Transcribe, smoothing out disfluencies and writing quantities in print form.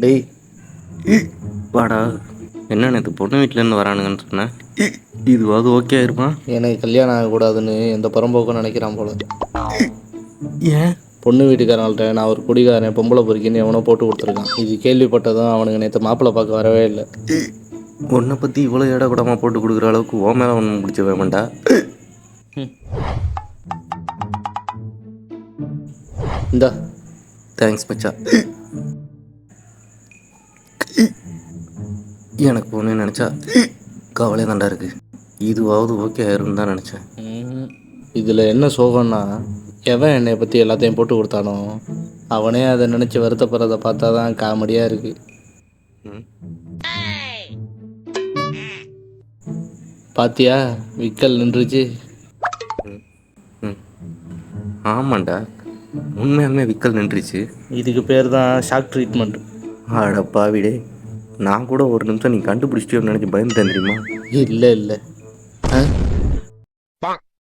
டேய் வாடா. என்ன நேற்று பொண்ணு வீட்டிலேருந்து வரானுங்கன்னு சொன்னேன். இதுவாது ஓகே ஆயிருப்பான். எனக்கு கல்யாணம் ஆகக்கூடாதுன்னு எந்த புறம்போக்கும் நினைக்கிறான் போல. ஏன்? பொண்ணு வீட்டுக்காரங்கள்ட்ட நான் ஒரு குடிகாரன் பொம்பளை பொறுக்கின்னு எவனோ போட்டு கொடுத்துருக்கான். இது கேள்விப்பட்டதும் அவனுக்கு நேற்று மாப்பிள்ளை பார்க்க வரவே இல்லை. உன்னை பற்றி இவ்வளோ இட கூடமாக போட்டு கொடுக்குற அளவுக்கு ஓ மேலே ஒன்று பிடிச்ச வேமாண்டா. இந்தா தேங்க்ஸ் மச்சா. எனக்கு பொண்ணு நினச்சா கவலை தாண்டா இருக்குது. இதுவாவது ஓகே ஆயிருன்னு தான் நினச்சேன். இதில் என்ன சோகம்னா, எவன் என்னை பற்றி எல்லாத்தையும் போட்டு கொடுத்தானோ அவனே அதை நினச்சி வருத்தப்படுறதை பார்த்தா தான் காமெடியாக இருக்குது. பாத்தியா, விக்கல் நின்றுச்சு. ஆமாண்டா, உண்மையாலுமே விக்கல் நின்றுச்சு. இதுக்கு பேர் தான் ஷாக் ட்ரீட்மெண்ட். அடப்பாவிடே, நான் கூட ஒரு நிமிஷம் நீ கண்டுபிடிச்சிட்டியோன்னு நினச்சி பயந்துட்டேன் தெரியுமா? இல்லை